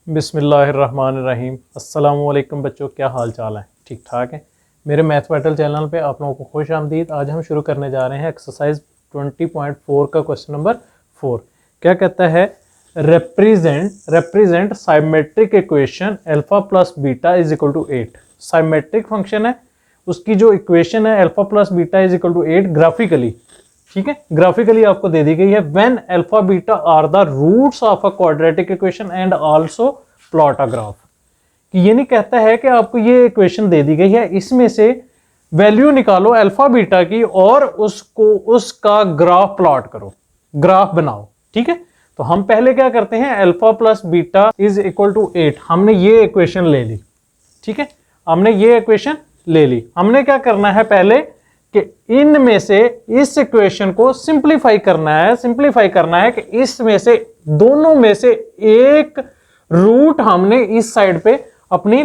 बिस्मिल्लाहिर्रहमानिर्रहीम। अस्सलामुअलैकुम बच्चों, क्या हाल चाल है? ठीक ठाक है। मेरे मैथ बैटल चैनल पे आप लोगों को खुश आमदीद। आज हम शुरू करने जा रहे हैं एक्सरसाइज 20.4 का क्वेश्चन नंबर 4। क्या कहता है? Represent symmetric equation alpha plus beta is equal to 8। Symmetric function है, उसकी जो इक्वेशन है alpha plus beta is equal to 8 graphically, ठीक है, ग्राफिकली आपको दे दी गई है। When alpha beta are the roots of a quadratic equation and also plot a graph. कि ये नहीं कहता है कि आपको ये इक्वेशन दे दी गई है, इसमें से वैल्यू निकालो अल्फा बीटा की और उसका ग्राफ प्लॉट करो, ग्राफ बनाओ। ठीक है, तो हम पहले क्या करते हैं, alpha plus beta is equal to 8, हमने ये इक्वेशन ले ली। ठीक है, हमने ये इक्वेशन ले ली। हमने क्या करना है पहले कि इनमें से इस इक्वेशन को सिंपलीफाई करना है कि इसमें से दोनों में से एक रूट हमने इस साइड पे अपनी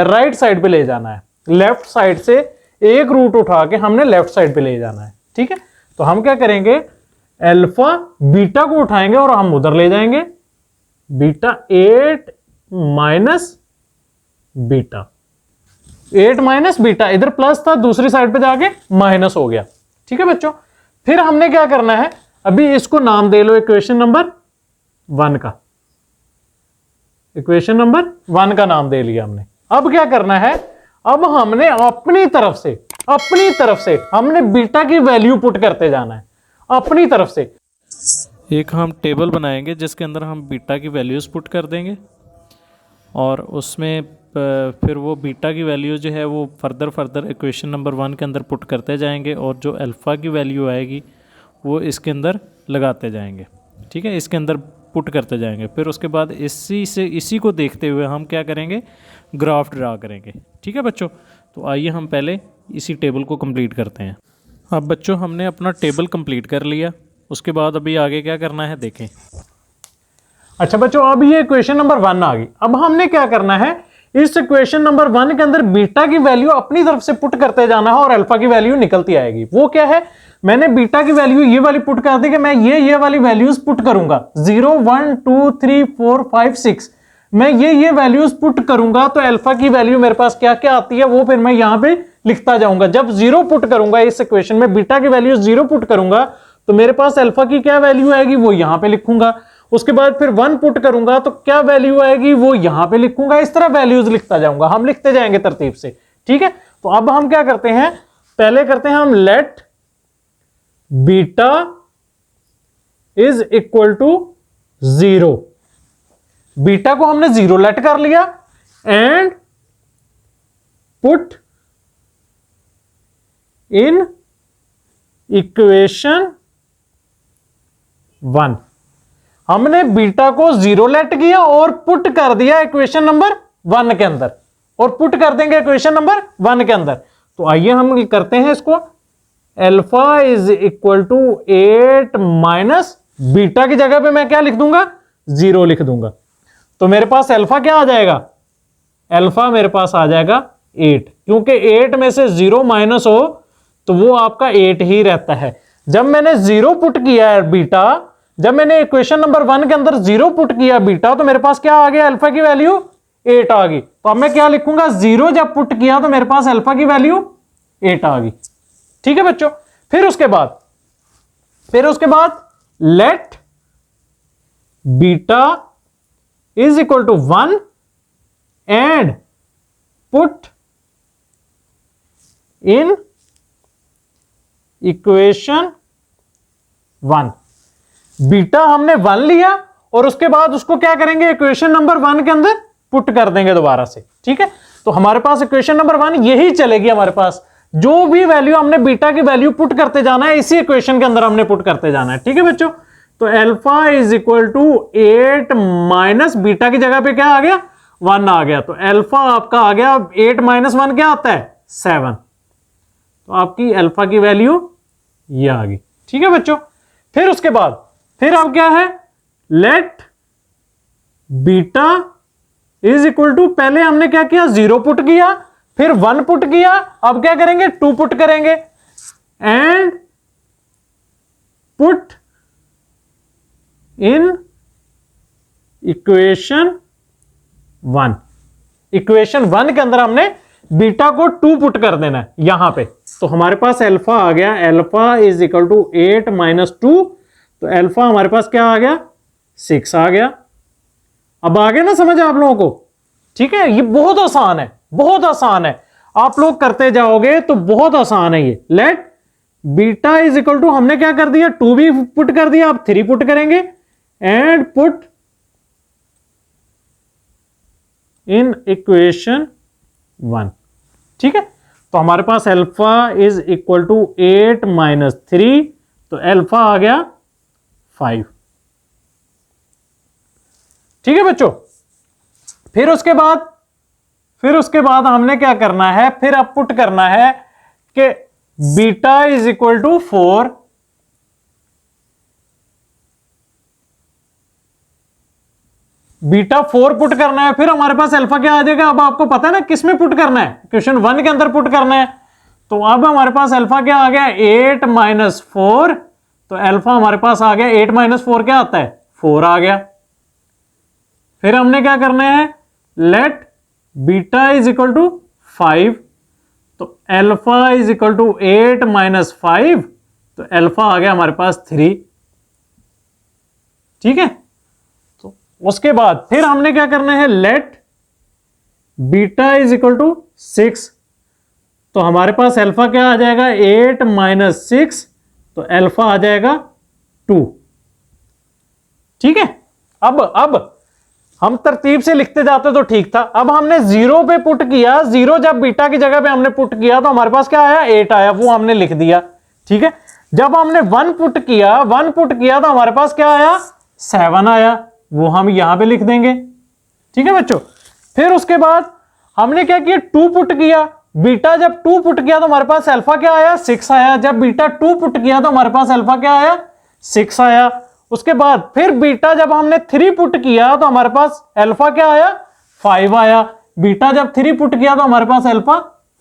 राइट साइड पे ले जाना है। लेफ्ट साइड से एक रूट उठा के हमने लेफ्ट साइड पे ले जाना है। ठीक है, तो हम क्या करेंगे, अल्फा बीटा को उठाएंगे और हम उधर ले जाएंगे। Beta 8 minus beta, 8 minus beta, इधर प्लस था, दूसरी साइड पे जाके माइनस हो गया। ठीक है बच्चों, फिर हमने क्या करना है, अभी इसको नाम दे लो इक्वेशन नंबर 1 का। इक्वेशन नंबर 1 का नाम दे लिया हमने। अब क्या करना है, अब हमने अपनी तरफ से हमने बीटा की वैल्यू पुट करते जाना है अपनी तरफ से। एक हम टेबल बनाएंगे जिसके अंदर हम बीटा की वैल्यूज़ पुट कर देंगे और उसमें फिर वो बीटा की वैल्यू जो है वो फर्दर इक्वेशन नंबर 1 के अंदर पुट करते जाएंगे और जो अल्फ़ा की वैल्यू आएगी वो इसके अंदर लगाते जाएंगे। ठीक है, इसके अंदर पुट करते जाएंगे। फिर उसके बाद इसी को देखते हुए हम क्या करेंगे, ग्राफ ड्रा करेंगे। ठीक है बच्चों, तो आइए हम पहले इसी टेबल को कंप्लीट करते हैं। अब बच्चों हमने अपना टेबल कंप्लीट कर लिया, उसके बाद अभी आगे क्या करना है देखें। अच्छा बच्चों, अब ये इक्वेशन नंबर 1 आ गई। अब हमने क्या करना है, इस इक्वेशन नंबर 1 के अंदर बीटा की वैल्यू अपनी तरफ से पुट करते जाना है और अल्फा की वैल्यू निकलती आएगी। वो क्या है, मैंने बीटा की वैल्यू ये वाली पुट कर दी कि मैं ये वाली वैल्यूज पुट करूंगा, 0 1 2 3 4 5 6, मैं ये वैल्यूज पुट करूंगा तो अल्फा की वैल्यू मेरे पास क्या क्या आती है वो फिर मैं यहां पे लिखता जाऊंगा। जब 0 पुट करूंगा इस इक्वेशन में, बीटा की वैल्यू 0 पुट करूंगा तो मेरे पास अल्फा की क्या वैल्यू आएगी वो यहां पे लिखूंगा। उसके बाद फिर 1 पुट करूंगा तो क्या वैल्यू आएगी वो यहां पे लिखूंगा। इस तरह वैल्यूज लिखता जाऊंगा, हम लिखते जाएंगे तरतीब से। ठीक है, तो अब हम क्या करते हैं, पहले करते हैं हम let beta is equal to 0। Beta को हमने 0 लेट कर लिया एंड पुट इन इक्वेशन 1। हमने बीटा को 0 लेट किया और पुट कर दिया इक्वेशन नंबर 1 के अंदर, और पुट कर देंगे इक्वेशन नंबर 1 के अंदर। तो आइए हम करते हैं इसको, alpha is equal to 8 minus beta की जगह पे मैं क्या लिख दूंगा, 0 लिख दूंगा। तो मेरे पास अल्फा क्या आ जाएगा, अल्फा मेरे पास आ जाएगा 8, क्योंकि 8 में से 0 माइनस हो तो वो आपका 8 ही रहता है। जब मैंने 0 पुट किया है बीटा, जब मैंने इक्वेशन नंबर 1 के अंदर 0 पुट किया बीटा, तो मेरे पास क्या आ गया, अल्फा की वैल्यू 8 आ गई। तो अब मैं क्या लिखूंगा, 0 जब पुट किया तो मेरे पास अल्फा की वैल्यू 8 आ गई। ठीक है बच्चों, फिर उसके बाद let beta is equal to 1 and put in equation 1। Beta हमने 1 लिया और उसके बाद उसको क्या करेंगे, इक्वेशन नंबर 1 के अंदर पुट कर देंगे दोबारा से। ठीक है, तो हमारे पास इक्वेशन नंबर 1 यही चलेगी। हमारे पास जो भी वैल्यू हमने बीटा की वैल्यू पुट करते जाना है इसी इक्वेशन के अंदर हमने पुट करते जाना है। ठीक है बच्चों, तो alpha is equal to 8 minus beta की जगह पे क्या आ गया, 1 आ गया। तो अल्फा आपका आ गया, 8 माइनस 1 क्या आता है, 7। तो आपकी अल्फा की वैल्यू ये आ गई। ठीक है बच्चों, फिर उसके बाद फिर अब क्या है, let beta is equal to, पहले हमने क्या किया, 0 पुट किया, फिर 1 पुट किया, अब क्या करेंगे, 2 पुट करेंगे and put in equation 1। Equation 1 के अंदर हमने बीटा को 2 पुट कर देना है यहां पे, तो हमारे पास अल्फा आ गया, alpha is equal to 8 minus 2, तो अल्फा हमारे पास क्या आ गया, 6 आ गया। अब आ गया ना समझ आप लोगों को? ठीक है, ये बहुत आसान है, बहुत आसान है, आप लोग करते जाओगे तो बहुत आसान है ये। Let beta is equal to, हमने क्या कर दिया, 2 भी पुट कर दिया, आप 3 पुट करेंगे एंड पुट इन इक्वेशन 1। ठीक है, तो हमारे पास alpha is equal to 8 minus 3, तो अल्फा आ गया 5। ठीक है बच्चों, फिर उसके बाद हमने क्या करना है, फिर अब पुट करना है कि beta is equal to 4, beta 4 put करना है, फिर हमारे पास अल्फा क्या आ जाएगा। अब आपको पता है ना किस में पुट करना है, क्वेश्चन 1 के अंदर पुट करना है, तो अब हमारे पास अल्फा क्या आ गया, 8 माइनस 4, तो अल्फा हमारे पास आ गया 8 माइनस 4 क्या आता है, 4 आ गया। फिर हमने क्या करना है, let beta is equal to 5, तो alpha is equal to 8 minus 5, तो अल्फा आ गया हमारे पास 3। ठीक है, तो उसके बाद फिर हमने क्या करना है, let beta is equal to 6, तो हमारे पास अल्फा क्या आ जाएगा, 8 माइनस 6, तो अल्फा आ जाएगा 2। ठीक है, अब हम तरतीब से लिखते जाते तो ठीक था। अब हमने 0 पे पुट किया, 0 जब बीटा की जगह पे हमने पुट किया तो हमारे पास क्या आया, 8 आया, वो हमने लिख दिया। ठीक है, जब हमने 1 पुट किया तो हमारे पास क्या आया, 7 आया, वो हम यहां पे लिख देंगे। ठीक है बच्चों, फिर उसके बाद हमने क्या किया, 2 पुट किया, बीटा जब 2 पुट किया तो हमारे पास अल्फा क्या आया, 6 आया। जब बीटा 2 पुट किया तो हमारे पास अल्फा क्या आया, 6 आया। उसके बाद फिर बीटा जब हमने 3 पुट किया तो हमारे पास अल्फा क्या आया, 5 आया। बीटा जब 3 पुट किया तो हमारे पास अल्फा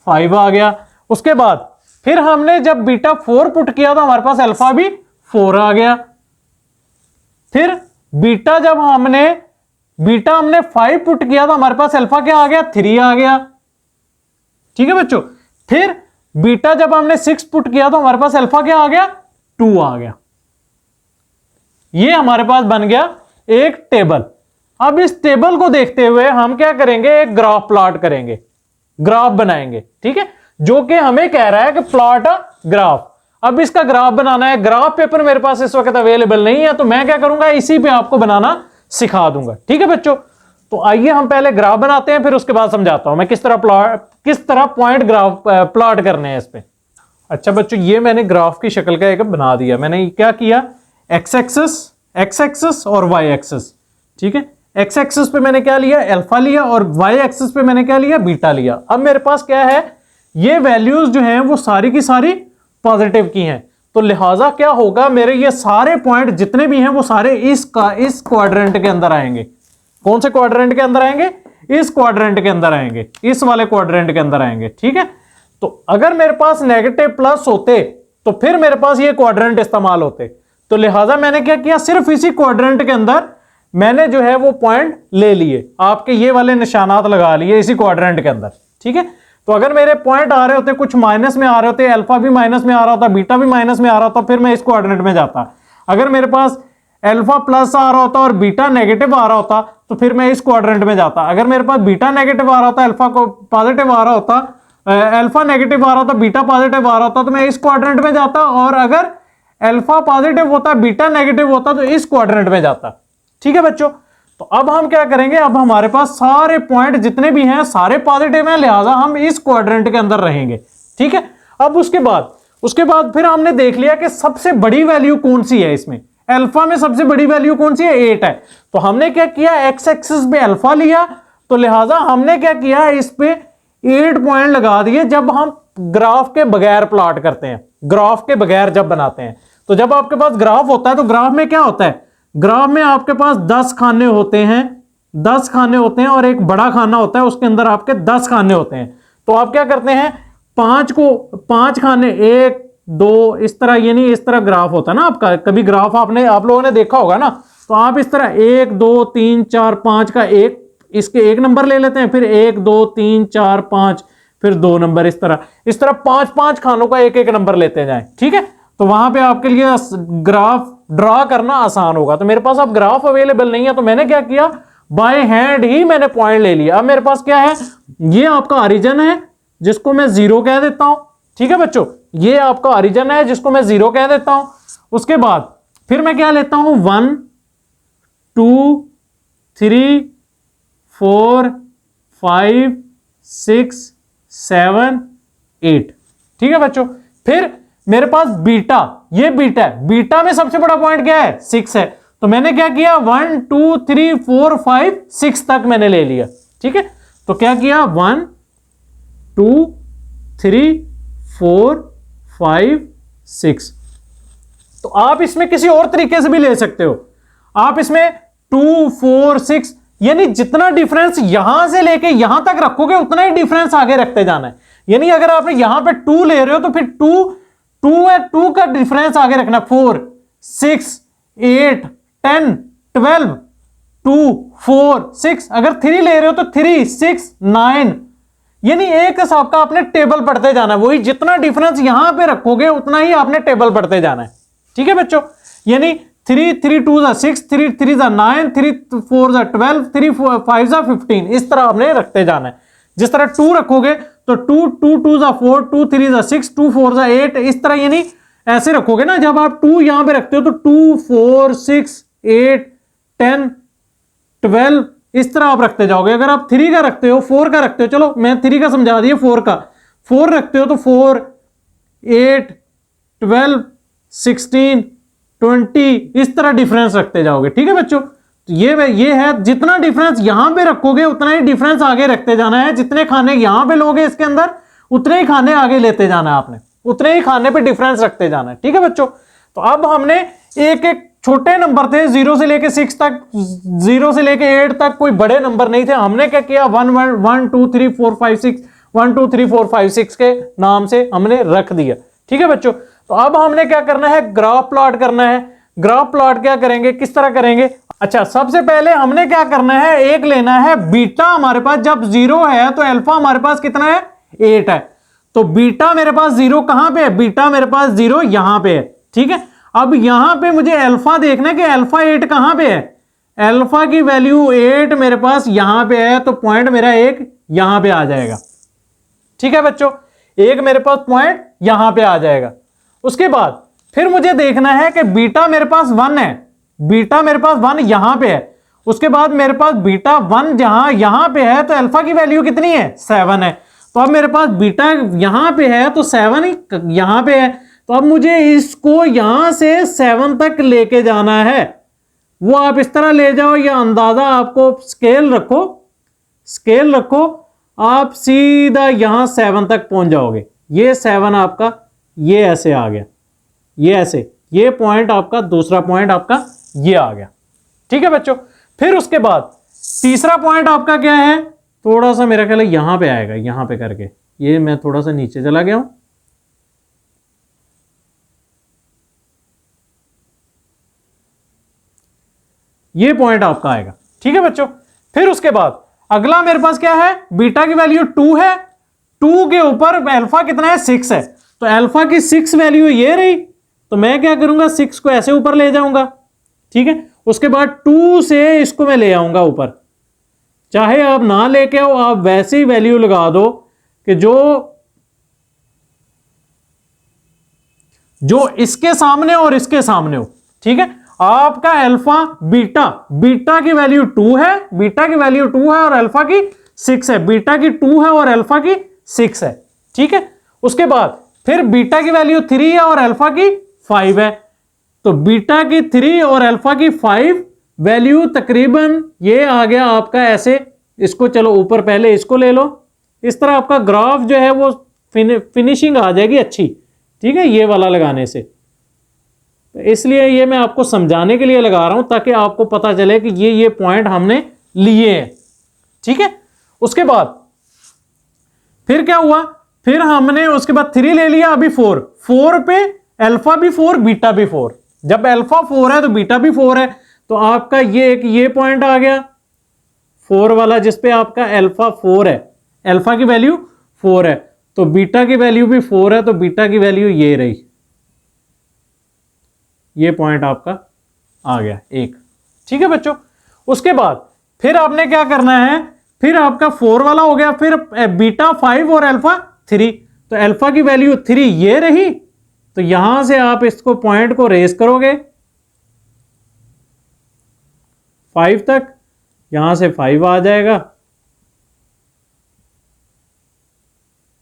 5 आ गया। उसके बाद फिर हमने जब बीटा 4 पुट किया तो हमारे पास अल्फा भी 4 आ गया। फिर बीटा जब हमने 5 पुट किया तो हमारे पास अल्फा क्या आ गया, 3 आ गया। ठीक है बच्चों, फिर बीटा जब हमने 6 पुट किया तो हमारे पास अल्फा क्या आ गया, 2 आ गया। ये हमारे पास बन गया एक टेबल। अब इस टेबल को देखते हुए हम क्या करेंगे, एक ग्राफ प्लॉट करेंगे, ग्राफ बनाएंगे। ठीक है, जो कि हमें कह रहा है कि प्लॉट अ ग्राफ। अब इसका ग्राफ बनाना है, ग्राफ पेपर मेरे पास इस वक्त अवेलेबल नहीं है, तो मैं क्या करूंगा, इसी पे आपको बनाना सिखा दूंगा। ठीक है बच्चों, तो आइए हम पहले ग्राफ बनाते हैं, फिर उसके बाद समझाता हूं मैं किस तरह पॉइंट ग्राफ प्लॉट करने हैं इस पे। अच्छा बच्चों, ये मैंने ग्राफ की शक्ल का एक बना दिया। मैंने क्या किया, एक्स एक्सिस और वाई एक्सिस। ठीक है, एक्स एक्सिस पे मैंने क्या लिया, अल्फा लिया, और वाई एक्सिस पे मैंने क्या लिया, बीटा लिया। अब मेरे पास क्या है, ये वैल्यूज जो हैं वो सारी की सारी पॉजिटिव की हैं, तो लिहाजा क्या होगा, मेरे ये सारे पॉइंट जितने भी हैं वो सारे इस क्वाड्रेंट के अंदर आएंगे। कौन से क्वाड्रेंट के अंदर आएंगे, इस क्वाड्रेंट के अंदर आएंगे, इस वाले क्वाड्रेंट के अंदर आएंगे। ठीक है, तो अगर मेरे पास नेगेटिव प्लस होते तो फिर मेरे पास ये क्वाड्रेंट इस्तेमाल होते, तो लिहाजा मैंने क्या किया, सिर्फ इसी क्वाड्रेंट के अंदर मैंने जो है वो पॉइंट ले लिए, आपके ये वाले निशानात लगा लिए इसी क्वाड्रेंट के अंदर। ठीक है, तो अगर मेरे पॉइंट आ रहे होते, कुछ माइनस में आ रहे होते, अल्फा भी माइनस में आ रहा होता, बीटा भी माइनस में आ रहा होता, फिर मैं इस क्वाड्रेंट में जाता। अगर मेरे पास अल्फा प्लस आ रहा होता और बीटा नेगेटिव आ रहा होता तो फिर मैं इस क्वाड्रेंट में जाता। अगर मेरे पास बीटा नेगेटिव आ रहा होता, अल्फा को पॉजिटिव आ रहा होता, अल्फा नेगेटिव आ रहा होता, बीटा पॉजिटिव आ रहा होता, तो मैं इस क्वाड्रेंट में जाता। और अगर अल्फा पॉजिटिव होता, बीटा नेगेटिव होता, तो इस क्वाड्रेंट में जाता। ठीक है बच्चों, तो अब हम क्या करेंगे, अब हमारे पास सारे पॉइंट जितने भी हैं सारे पॉजिटिव हैं, लिहाजा हम इस क्वाड्रेंट के अंदर रहेंगे। ठीक है, अब उसके बाद फिर हमने देख लिया कि सबसे बड़ी वैल्यू कौन सी है, इसमें अल्फा में सबसे बड़ी वैल्यू कौन सी है, 8 है। तो हमने क्या किया, एक्स एक्सिस पे अल्फा लिया, तो लिहाजा हमने क्या किया, इस पे 8 पॉइंट लगा दिए। जब हम ग्राफ के बगैर प्लॉट करते हैं, ग्राफ के बगैर जब बनाते हैं, तो जब आपके पास ग्राफ होता है तो ग्राफ में क्या होता है, ग्राफ में आपके पास 10 खाने होते हैं, 10 खाने होते हैं और एक बड़ा खाना होता है, उसके अंदर आपके 10 खाने होते हैं। तो आप क्या करते हैं, 5 खाने, 1 2 इस तरह, यानी इस तरह ग्राफ होता है ना आपका। कभी ग्राफ आप लोगों ने देखा होगा ना, तो आप इस तरह 1 2 3 4 5 का एक इसके 1 नंबर ले लेते हैं, फिर 1 2 3 4 5, फिर 2 नंबर, इस तरह 5 खानों का एक नंबर लेते जाएं। ठीक है, तो वहां पे आपके लिए ग्राफ ड्रा करना आसान होगा। तो मेरे पास अब ग्राफ अवेलेबल नहीं है, तो मैंने क्या किया, बाय हैंड ही मैंने पॉइंट ले लिया। अब मेरे पास क्या है, ये आपका ओरिजिन है जिसको मैं 0 कह देता हूं। ठीक है बच्चों, ये आपका ओरिजिन है जिसको मैं 0 कह देता हूं। उसके बाद फिर मैं क्या लेता हूं, 1 2 3 4 5 6 7 8। ठीक है बच्चों, फिर मेरे पास बीटा, ये बीटा है, बीटा में सबसे बड़ा पॉइंट क्या है, 6 है। तो मैंने क्या किया, 1 2 3 4 5 6 तक मैंने ले लिया। ठीक है, तो क्या किया, 1 2 3 4 5 6। तो आप इसमें किसी और तरीके से भी ले सकते हो। आप इसमें 2 4 6 यानी जितना डिफरेंस यहां से लेके यहां तक रखोगे उतना ही डिफरेंस आगे रखते जाना है। यानी अगर आपने यहां पे 2 ले रहे हो तो फिर 2 का डिफरेंस आगे रखना, 4 6 8 10 12 2 4 6। अगर 3 ले रहे हो तो 3 6 9, यानी एक हिसाब का आपने टेबल पढ़ते जाना है। वही जितना डिफरेंस यहां पे रखोगे उतना ही आपने टेबल पढ़ते जाना है। ठीक है बच्चों, यानी 3 3 2 6, 3 3 9, 3 4 12, 3 5 15, इस तरह आपने रखते जाना है। जिस तरह 2 रखोगे तो 2 2 2 4, 2 3 6, 2 4 8, इस तरह यानी ऐसे रखोगे ना। जब आप 2 यहां पे रखते हो तो 2 4 6 8 10 12, इस तरह आप रखते जाओगे। अगर आप 3 का रखते हो, 4 का रखते हो, चलो मैं 3 का समझा दिया, 4 का 4 रखते हो तो 4 8 12 16 20, इस तरह डिफरेंस रखते जाओगे। ठीक है बच्चों, तो ये है, जितना डिफरेंस यहां पे रखोगे उतना ही डिफरेंस आगे रखते जाना है। जितने खाने यहां पे लोगे इसके अंदर उतने ही खाने आगे लेते जाना है आपने, उतने ही खाने पे डिफरेंस रखते जाना है। ठीक है बच्चों, तो अब हमने एक छोटे नंबर थे 0 से लेके 6 तक, 0 से लेके 8 तक कोई बड़े नंबर नहीं थे। हमने क्या किया, 1 1 2 3 4 5 6, 1 2 3 4 5 6 के नाम से हमने रख दिया। ठीक है बच्चों, तो अब हमने क्या करना है, ग्राफ प्लॉट करना है। ग्राफ प्लॉट क्या करेंगे, किस तरह करेंगे, अच्छा सबसे पहले हमने क्या करना है, एक लेना है बीटा। हमारे पास जब 0 है तो अल्फा हमारे पास कितना है, 8 है। तो बीटा मेरे पास 0 कहां पे है, बीटा मेरे पास 0 यहां पे है। ठीक है, अब यहां पे मुझे अल्फा देखना है कि अल्फा 8 कहां पे है। अल्फा की वैल्यू 8 मेरे पास यहां पे है, तो पॉइंट मेरा एक यहां पे आ जाएगा। ठीक है बच्चों, एक मेरे पास पॉइंट यहां पे आ जाएगा। उसके बाद फिर मुझे देखना है कि बीटा मेरे पास 1 है, बीटा मेरे पास 1 यहां पे है। उसके बाद मेरे पास बीटा 1 जहां यहां पे है, तो अल्फा की वैल्यू कितनी है, 7 है। तो अब मेरे पास बीटा यहां पे है तो 7 यहां पे है। तो अब मुझे इसको यहां से 7 तक लेके जाना है। वो आप इस तरह ले जाओ, या अंदाजा आपको स्केल रखो, स्केल रखो, आप सीधा यहां 7 तक पहुंच जाओगे। ये 7 आपका ये ऐसे आ गया, ये ऐसे, ये पॉइंट आपका, दूसरा पॉइंट आपका ये आ गया। ठीक है बच्चों, फिर उसके बाद तीसरा पॉइंट आपका क्या है, थोड़ा सा मेरा ख्याल है यहां पे आएगा, यहां पे करके, ये मैं थोड़ा सा नीचे चला गया हूं। ये पॉइंट आपका आएगा। ठीक है बच्चों, फिर उसके बाद अगला मेरे पास क्या है, बीटा की वैल्यू 2 है, 2 के ऊपर अल्फा कितना है, 6 है। तो अल्फा की 6 वैल्यू ये रही, तो मैं क्या करूंगा, 6 को ऐसे ऊपर ले जाऊंगा। ठीक है, उसके बाद 2 से इसको मैं ले आऊंगा ऊपर। चाहे आप ना लेके आओ, आप वैसी वैल्यू लगा दो कि जो इसके सामने और इसके सामने हो। ठीक है, आपका अल्फा बीटा, बीटा की वैल्यू 2 है, बीटा की वैल्यू 2 है और अल्फा की 6 है। बीटा की 2 है और अल्फा की 6 है। ठीक है, उसके बाद फिर बीटा की वैल्यू 3 है और अल्फा की 5 है। तो बीटा की 3 और अल्फा की 5 वैल्यू तकरीबन ये आ गया आपका ऐसे। इसको चलो ऊपर पहले इसको ले लो, इस तरह आपका ग्राफ जो है वो फिनिशिंग आ जाएगी अच्छी। ठीक है, ये वाला लगाने से, तो इसलिए ये मैं आपको समझाने के लिए लगा रहा हूं ताकि आपको पता चले कि ये पॉइंट हमने लिए हैं। ठीक है, उसके बाद फिर क्या हुआ, फिर हमने उसके बाद 3 ले लिया, अभी 4 पे अल्फा भी 4 बीटा भी 4। जब अल्फा 4 है तो बीटा भी 4 है, तो आपका ये एक ये पॉइंट आ गया 4 वाला जिस पे आपका अल्फा 4 है, अल्फा की वैल्यू 4 है, तो बीटा की वैल्यू भी 4 है, तो बीटा की वैल्यू ये रही, ये पॉइंट आपका आ गया एक। ठीक है बच्चों, उसके बाद फिर आपने क्या करना है, फिर आपका 4 वाला हो गया, फिर बीटा 5 और अल्फा 3, तो अल्फा की वैल्यू 3 ये रही, तो यहां से आप इसको पॉइंट को रेस करोगे 5 तक, यहां से 5 आ जाएगा,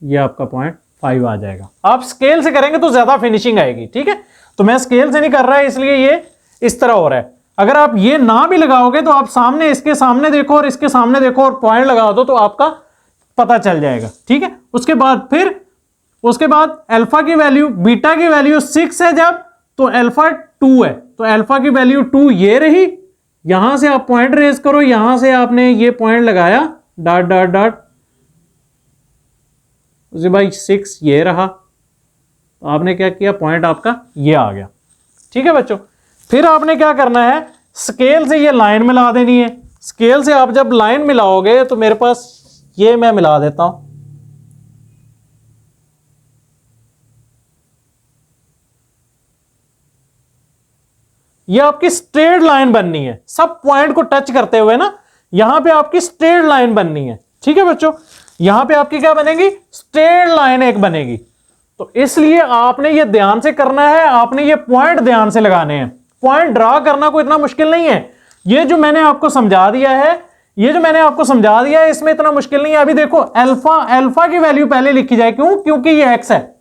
ये आपका पॉइंट 5 आ जाएगा। आप स्केल से करेंगे तो ज्यादा फिनिशिंग आएगी। ठीक है, तो मैं स्केल से नहीं कर रहा है इसलिए ये इस तरह हो रहा है। अगर आप ये ना भी लगाओगे तो आप सामने, इसके सामने देखो और इसके सामने देखो और पॉइंट लगा दो तो आपका पता चल जाएगा। ठीक है, उसके बाद अल्फा की वैल्यू, बीटा की वैल्यू 6 है जब, तो अल्फा 2 है, तो अल्फा की वैल्यू 2 ये रही, यहां से आप पॉइंट रेज करो, यहां से आपने ये पॉइंट लगाया डॉट डॉट डॉट, उसे भाई 6 ये रहा, तो आपने क्या किया, पॉइंट आपका ये आ गया। ठीक है बच्चों, फिर आपने क्या करना है, स्केल से ये लाइन मिला देनी है। स्केल से आप जब लाइन मिलाओगे तो मेरे पास ये मैं मिला देता हूं, ये आपकी स्ट्रेट लाइन बननी है, सब पॉइंट को टच करते हुए ना, यहां पे आपकी स्ट्रेट लाइन बननी है। ठीक है बच्चों, यहां पे आपकी क्या बनेगी, स्ट्रेट लाइन एक बनेगी। तो इसलिए आपने ये ध्यान से करना है, आपने ये पॉइंट ध्यान से लगाने हैं। पॉइंट ड्रा करना कोई इतना मुश्किल नहीं है, ये जो मैंने आपको समझा दिया है, इसमें इतना मुश्किल नहीं है। अभी देखो अल्फा की वैल्यू पहले लिखी जाए, क्यों, क्योंकि ये एक्स है,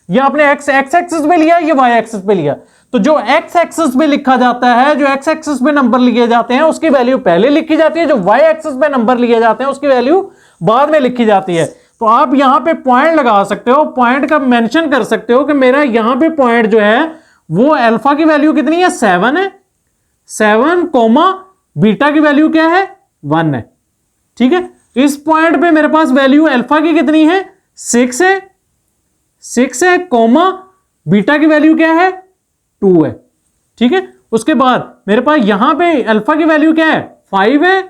ये आपने एक्स एक्सिस पे लिया, ये वाई एक्सिस पे लिया, तो जो एक्स एक्सिस पे लिखा जाता है, जो एक्स एक्सिस पे नंबर लिए जाते हैं उसकी वैल्यू पहले लिखी जाती है, जो वाई एक्सिस पे नंबर लिए जाते हैं उसकी वैल्यू बाद में लिखी जाती है। तो आप यहां पे पॉइंट लगा सकते हो, पॉइंट का मेंशन कर सकते हो कि मेरा यहां पे पॉइंट जो है वो अल्फा की वैल्यू कितनी है, 7 है, 7 कोमा बीटा की वैल्यू क्या है, 1 है। ठीक है, इस पॉइंट पे मेरे पास वैल्यू अल्फा की कितनी है, 6 है कोमा बीटा की वैल्यू क्या है, 2 है। ठीक है, उसके बाद मेरे पास यहां पे अल्फा की वैल्यू क्या है, 5 है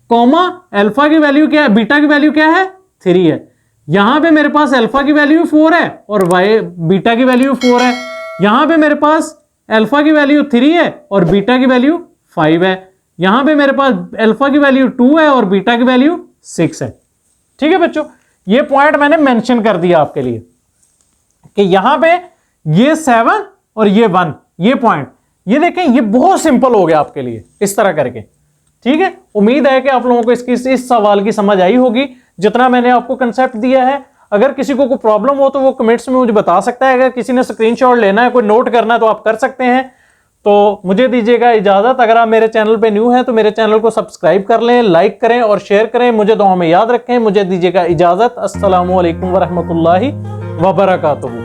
कोमा अल्फा की वैल्यू क्या है, बीटा की वैल्यू क्या है, 3 है। यहां पे मेरे पास अल्फा की वैल्यू 4 है और बीटा की वैल्यू 4 है। यहां पे मेरे पास अल्फा की वैल्यू 3 है और बीटा की वैल्यू 5 है। यहां पे मेरे पास अल्फा की वैल्यू 2 है और बीटा की वैल्यू 6 है। ठीक है बच्चों, ये पॉइंट मैंने मेंशन कर दिया आपके लिए कि यहां पे ये 7 और ये 1, ये पॉइंट, ये देखें, ये बहुत सिंपल हो गया आपके लिए इस तरह करके। ठीक है, उम्मीद है कि आप लोगों को इस सवाल की समझ आई होगी जितना मैंने आपको कंसेप्ट दिया है। अगर किसी को कोई प्रॉब्लम हो तो वो कमेंट्स में मुझे बता सकता है। अगर किसी ने स्क्रीनशॉट लेना है, कोई नोट करना है तो आप कर सकते हैं। तो मुझे दीजिएगा इजाजत। अगर आप मेरे चैनल पे न्यू हैं तो मेरे चैनल को सब्सक्राइब कर लें, लाइक करें और शेयर करें। मुझे दुआ में याद रखें। मुझे दीजिएगा इजाजत। अस्सलामु अलैकुम वरहमतुल्लाहि वबरकातुहू।